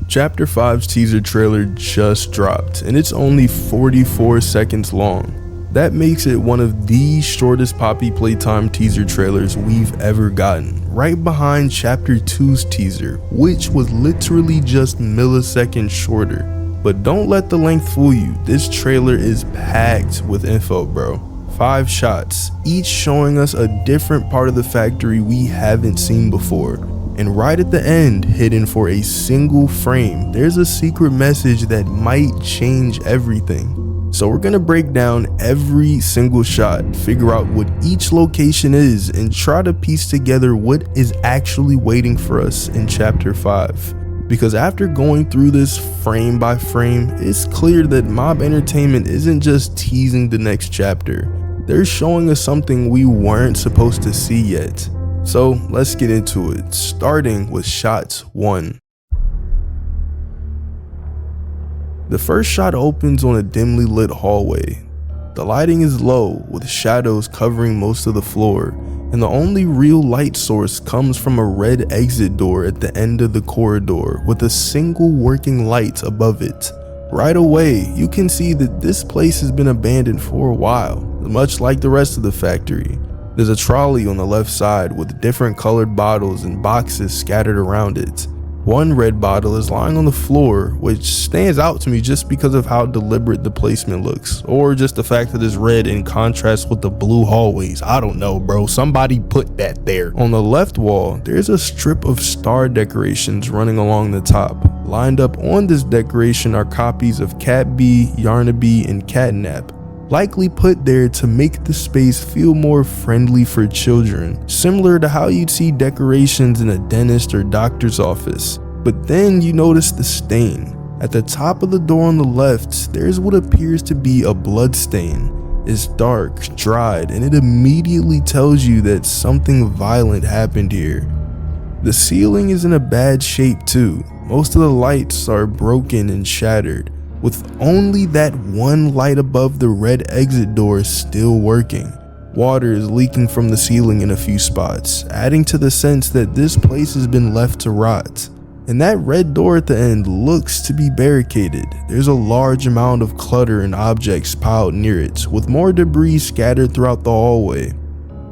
Chapter 5's teaser trailer just dropped, and it's only 44 seconds long. That makes it one of the shortest Poppy Playtime teaser trailers we've ever gotten, right behind Chapter 2's teaser, which was literally just milliseconds shorter. But don't let the length fool you, this trailer is packed with info, bro. 5 shots, each showing us a different part of the factory we haven't seen before. And right at the end, hidden for a single frame, there's a secret message that might change everything. So we're gonna break down every single shot, figure out what each location is, and try to piece together what is actually waiting for us in Chapter 5. Because after going through this frame by frame, it's clear that Mob Entertainment isn't just teasing the next chapter. They're showing us something we weren't supposed to see yet. So let's get into it, starting with shot 1. The first shot opens on a dimly lit hallway. The lighting is low, with shadows covering most of the floor, and the only real light source comes from a red exit door at the end of the corridor with a single working light above it. Right away, you can see that this place has been abandoned for a while, much like the rest of the factory. There's a trolley on the left side with different colored bottles and boxes scattered around it. One red bottle is lying on the floor, which stands out to me just because of how deliberate the placement looks, or just the fact that it's red in contrast with the blue hallways. I don't know, bro, somebody put that there. On the left wall, there's a strip of star decorations running along the top. Lined up on this decoration are copies of Cat B, Yarnaby, and Catnap, likely put there to make the space feel more friendly for children, similar to how you'd see decorations in a dentist or doctor's office. But then you notice the stain. At the top of the door on the left, there's what appears to be a blood stain. It's dark, dried, and it immediately tells you that something violent happened here. The ceiling is in a bad shape too. Most of the lights are broken and shattered, with only that one light above the red exit door still working. Water is leaking from the ceiling in a few spots, adding to the sense that this place has been left to rot. And that red door at the end looks to be barricaded. There's a large amount of clutter and objects piled near it, with more debris scattered throughout the hallway.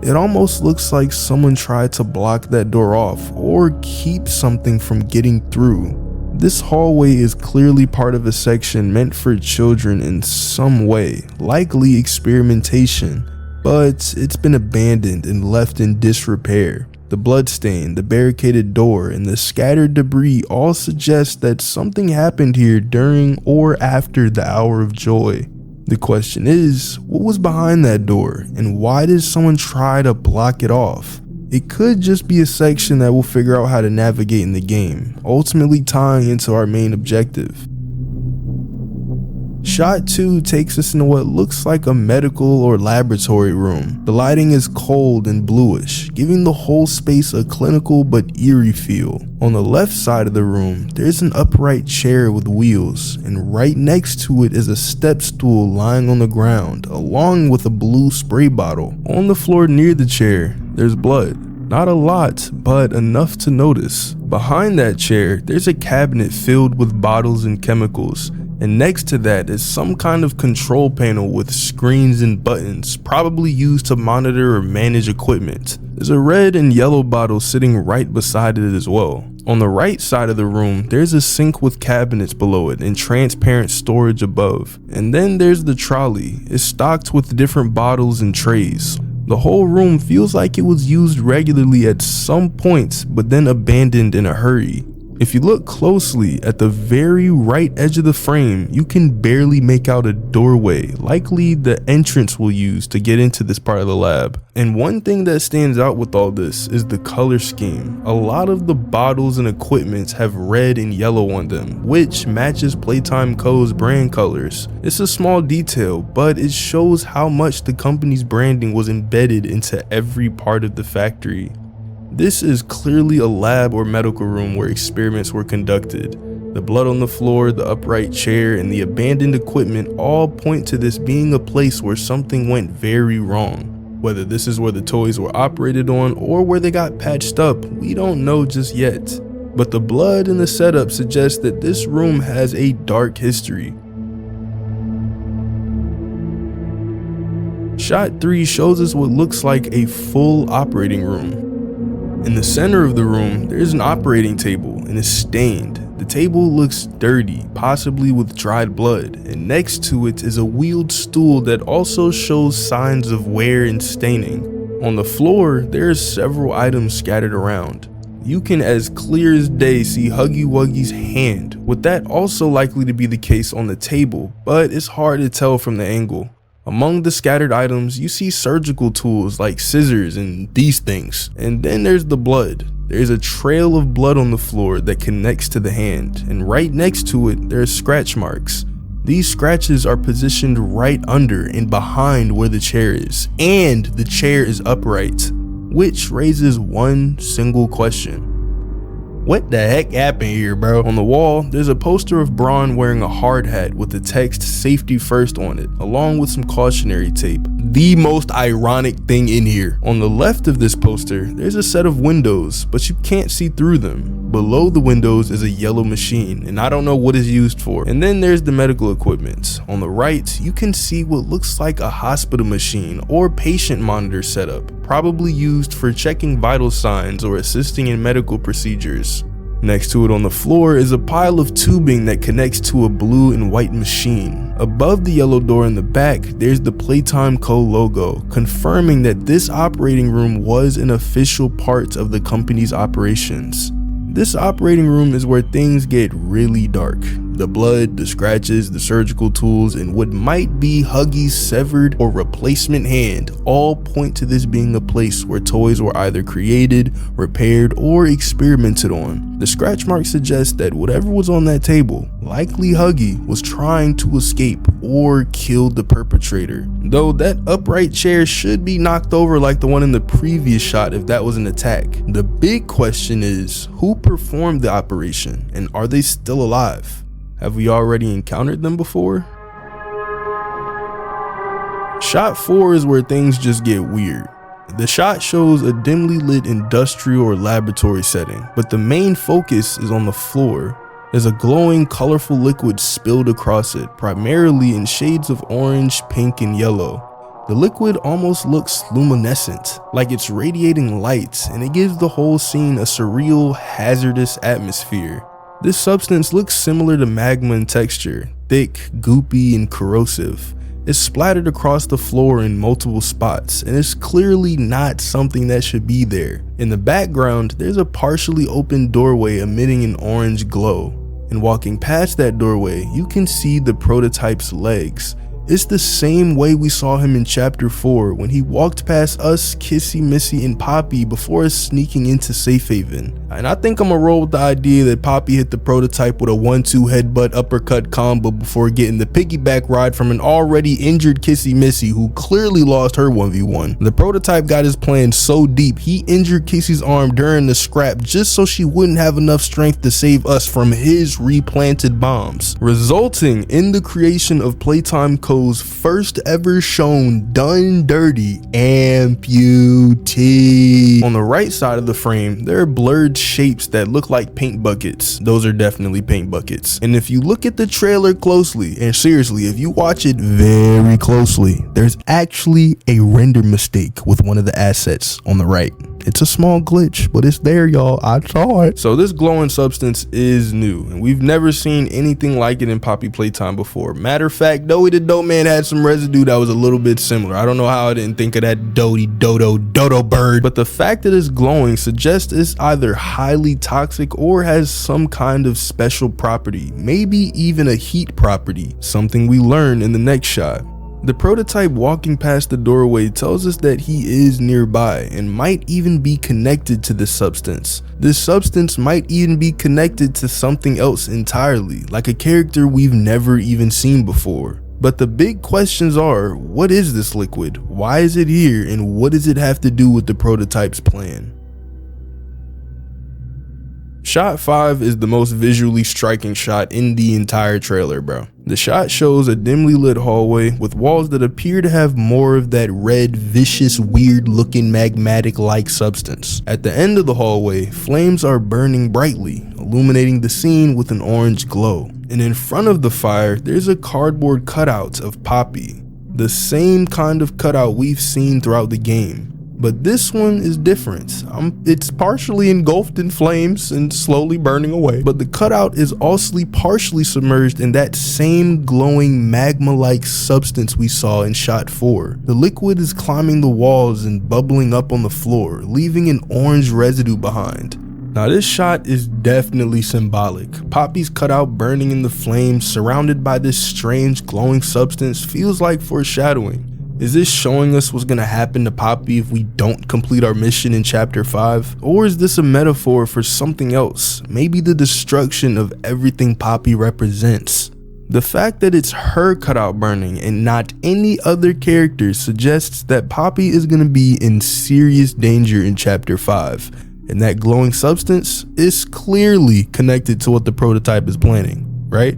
It almost looks like someone tried to block that door off or keep something from getting through. This hallway is clearly part of a section meant for children in some way, likely experimentation, but it's been abandoned and left in disrepair. The bloodstain, the barricaded door, and the scattered debris all suggest that something happened here during or after the Hour of Joy. The question is, what was behind that door, and why did someone try to block it off? It could just be a section that we'll figure out how to navigate in the game, ultimately tying into our main objective. Shot 2 takes us into what looks like a medical or laboratory room. The lighting is cold and bluish, giving the whole space a clinical but eerie feel. On the left side of the room, there's an upright chair with wheels, and right next to it is a step stool lying on the ground, along with a blue spray bottle. On the floor near the chair, there's blood. Not a lot, but enough to notice. Behind that chair, there's a cabinet filled with bottles and chemicals, and next to that is some kind of control panel with screens and buttons, probably used to monitor or manage equipment. There's a red and yellow bottle sitting right beside it as well. On the right side of the room, there's a sink with cabinets below it and transparent storage above. And then there's the trolley. It's stocked with different bottles and trays. The whole room feels like it was used regularly at some point, but then abandoned in a hurry. If you look closely at the very right edge of the frame, you can barely make out a doorway, likely the entrance we'll use to get into this part of the lab. And one thing that stands out with all this is the color scheme. A lot of the bottles and equipments have red and yellow on them, which matches Playtime Co.'s brand colors. It's a small detail, but it shows how much the company's branding was embedded into every part of the factory. This is clearly a lab or medical room where experiments were conducted. The blood on the floor, the upright chair, and the abandoned equipment all point to this being a place where something went very wrong. Whether this is where the toys were operated on or where they got patched up, we don't know just yet. but the blood in the setup suggests that this room has a dark history. Shot 3 shows us what looks like a full operating room. In the center of the room, there's an operating table and it's stained. The table looks dirty, possibly with dried blood, and next to it is a wheeled stool that also shows signs of wear and staining. On the floor, there are several items scattered around. You can as clear as day see Huggy Wuggy's hand, with that also likely to be the case on the table, but it's hard to tell from the angle. Among the scattered items, you see surgical tools like scissors and these things. And then there's the blood. There's a trail of blood on the floor that connects to the hand, and right next to it, there are scratch marks. These scratches are positioned right under and behind where the chair is, and the chair is upright, which raises one single question. What the heck happened here, bro? On the wall, there's a poster of Braun wearing a hard hat with the text "Safety First" on it, along with some cautionary tape. The most ironic thing in here. On the left of this poster, there's a set of windows, but you can't see through them. Below the windows is a yellow machine, and I don't know what it's used for. And then there's the medical equipment. On the right, you can see what looks like a hospital machine or patient monitor setup, probably used for checking vital signs or assisting in medical procedures. Next to it on the floor is a pile of tubing that connects to a blue and white machine. Above the yellow door in the back, there's the Playtime Co. logo, confirming that this operating room was an official part of the company's operations. This operating room is where things get really dark. The blood, the scratches, the surgical tools, and what might be Huggy's severed or replacement hand all point to this being a place where toys were either created, repaired, or experimented on. The scratch marks suggest that whatever was on that table, likely Huggy, was trying to escape or kill the perpetrator. Though that upright chair should be knocked over like the one in the previous shot if that was an attack. The big question is, who performed the operation, and are they still alive? Have we already encountered them before? Shot 4 is where things just get weird. The shot shows a dimly lit industrial or laboratory setting, but the main focus is on the floor. There's a glowing, colorful liquid spilled across it, primarily in shades of orange, pink, and yellow. The liquid almost looks luminescent, like it's radiating light, and it gives the whole scene a surreal, hazardous atmosphere. This substance looks similar to magma in texture, thick, goopy, and corrosive. It's splattered across the floor in multiple spots, and it's clearly not something that should be there. In the background, there's a partially open doorway emitting an orange glow, and walking past that doorway, you can see the prototype's legs. It's the same way we saw him in chapter 4 when he walked past us, Kissy, Missy, and Poppy before us sneaking into Safe Haven. And I think I'm gonna roll with the idea that Poppy hit the prototype with a 1-2 headbutt uppercut combo before getting the piggyback ride from an already injured Kissy Missy who clearly lost her 1v1. The prototype got his plan so deep, he injured Kissy's arm during the scrap just so she wouldn't have enough strength to save us from his replanted bombs, resulting in the creation of Playtime Co.'s first ever shown done dirty amputee. On the right side of the frame, there are blurred shapes that look like paint buckets. Those are definitely paint buckets. And if you look at the trailer closely, and seriously, if you watch it very closely, there's actually a render mistake with one of the assets on the right. It's a small glitch, but it's there, y'all. I saw it. So this glowing substance is new, and we've never seen anything like it in Poppy Playtime before. Matter of fact, Doey the Dope Man had some residue that was a little bit similar. I don't know how I didn't think of that dodo bird, but the fact that it's glowing suggests it's either highly toxic or has some kind of special property, maybe even a heat property, something we learn in the next shot. The prototype walking past the doorway tells us that he is nearby and might even be connected to this substance. This substance might even be connected to something else entirely, like a character we've never even seen before. But the big questions are, what is this liquid? Why is it here? And what does it have to do with the prototype's plan? Shot 5 is the most visually striking shot in the entire trailer, bro. The shot shows a dimly lit hallway with walls that appear to have more of that red, vicious, weird looking magmatic-like substance. At the end of the hallway, flames are burning brightly, illuminating the scene with an orange glow. And in front of the fire, there's a cardboard cutout of Poppy, the same kind of cutout we've seen throughout the game. But this one is different. It's partially engulfed in flames and slowly burning away, but the cutout is also partially submerged in that same glowing magma-like substance we saw in shot 4. The liquid is climbing the walls and bubbling up on the floor, leaving an orange residue behind. Now this shot is definitely symbolic. Poppy's cutout burning in the flames, surrounded by this strange glowing substance, feels like foreshadowing. Is this showing us what's gonna happen to Poppy if we don't complete our mission in chapter 5? Or is this a metaphor for something else? Maybe the destruction of everything Poppy represents? The fact that it's her cutout burning and not any other character suggests that Poppy is gonna be in serious danger in chapter 5. And that glowing substance is clearly connected to what the prototype is planning, right?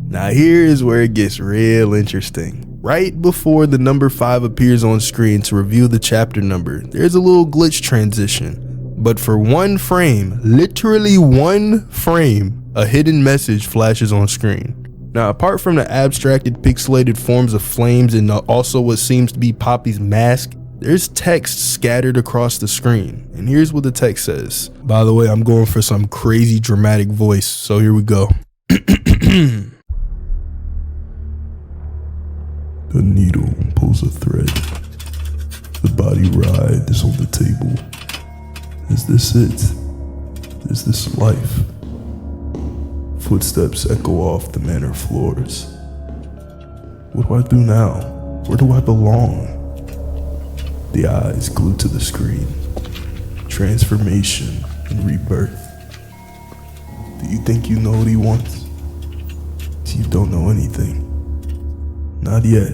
Now here is where it gets real interesting. Right before the number 5 appears on screen to reveal the chapter number, there's a little glitch transition. But for one frame, literally one frame, a hidden message flashes on screen. Now, apart from the abstracted pixelated forms of flames and also what seems to be Poppy's mask, there's text scattered across the screen. And here's what the text says. By the way, I'm going for some crazy dramatic voice, so here we go. The needle pulls a thread. The body writhes on the table. Is this it? Is this life? Footsteps echo off the manor floors. What do I do now? Where do I belong? The eyes glued to the screen. Transformation and rebirth. Do you think you know what he wants? You don't know anything. Not yet.